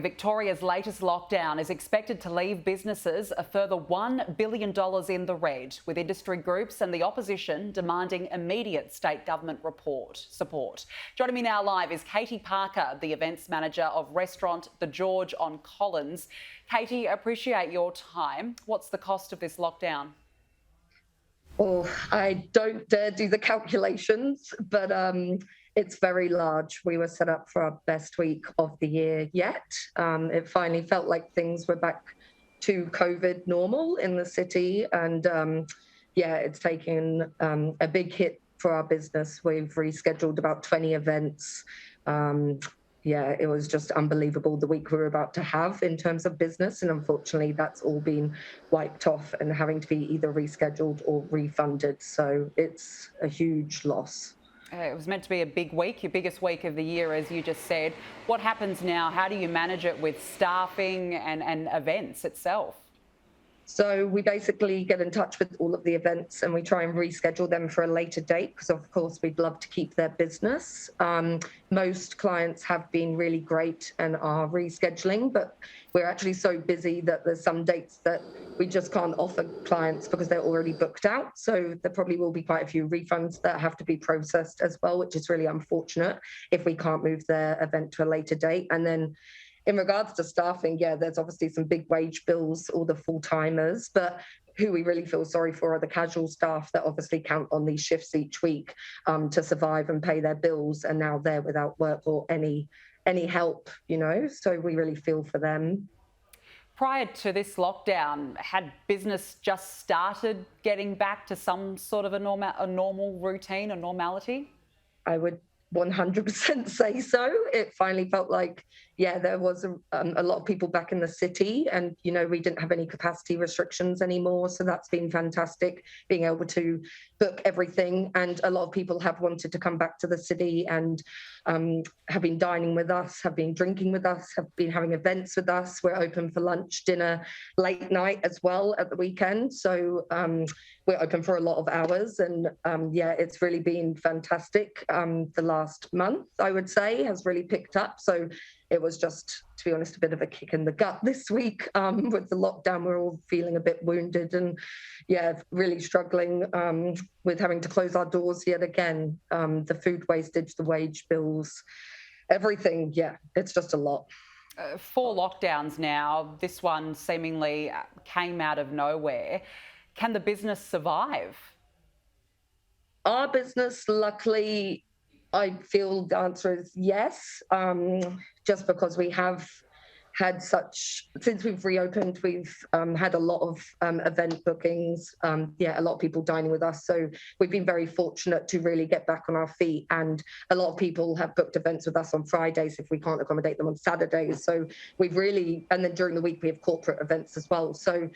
Victoria's latest lockdown is expected to leave businesses a further $1 billion in the red, with industry groups and the opposition demanding immediate state government support. Joining me now live is Katie Parker, the events manager of restaurant The George on Collins. Katie, appreciate your time. What's the cost of this lockdown? Oh, I don't dare do the calculations, but it's very large. We were set up for our best week of the year yet. It finally felt like things were back to COVID normal in the city. And it's taken a big hit for our business. We've rescheduled about 20 events. It was just unbelievable the week we were about to have in terms of business. And unfortunately, that's all been wiped off and having to be either rescheduled or refunded. So it's a huge loss. It was meant to be a big week, your biggest week of the year, as you just said. What happens now? How do you manage it with staffing and events itself? So we basically get in touch with all of the events and we try and reschedule them for a later date because, of course, we'd love to keep their business. Most clients have been really great and are rescheduling, but we're actually so busy that there's some dates that we just can't offer clients because they're already booked out. So there probably will be quite a few refunds that have to be processed as well, which is really unfortunate if we can't move their event to a later date. And then in regards to staffing, there's obviously some big wage bills, all the full-timers, but who we really feel sorry for are the casual staff that obviously count on these shifts each week to survive and pay their bills, and now they're without work or any help, so we really feel for them. Prior to this lockdown, had business just started getting back to some sort of a normal routine, a normality? I would 100% say so. It finally felt like, there was a lot of people back in the city and, we didn't have any capacity restrictions anymore. So that's been fantastic, being able to book everything. And a lot of people have wanted to come back to the city and have been dining with us, have been drinking with us, have been having events with us. We're open for lunch, dinner, late night as well at the weekend. So we're open for a lot of hours. And it's really been fantastic. The last month, I would say, has really picked up. So it was just, to be honest, a bit of a kick in the gut this week with the lockdown. We're all feeling a bit wounded and, really struggling with having to close our doors yet again. The food wastage, the wage bills, everything. It's just a lot. 4 lockdowns now. This one seemingly came out of nowhere. Can the business survive? Our business, luckily, I feel the answer is yes, just because we have had since we've reopened, we've had a lot of event bookings, a lot of people dining with us. So we've been very fortunate to really get back on our feet. And a lot of people have booked events with us on Fridays if we can't accommodate them on Saturdays. So and then during the week, we have corporate events as well. So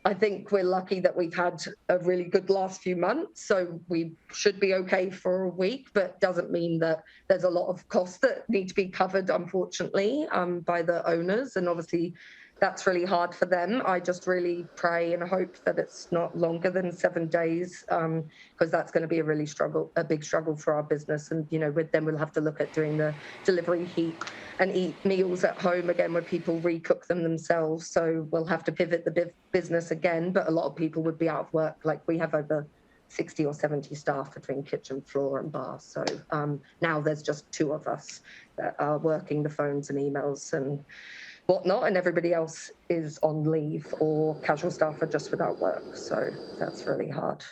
I think we're lucky that we've had a really good last few months. So we should be okay for a week, but doesn't mean that there's a lot of costs that need to be covered, unfortunately, by the owners. And obviously that's really hard for them. I just really pray and hope that it's not longer than 7 days, because that's going to be a big struggle for our business. And, with them, we'll have to look at doing the delivery heat and eat meals at home again where people recook them themselves. So we'll have to pivot the business again. But a lot of people would be out of work. Like we have over 60 or 70 staff between kitchen, floor and bar. So now there's just 2 of us that are working the phones and emails and whatnot, and everybody else is on leave or casual staff are just without work. So that's really hard.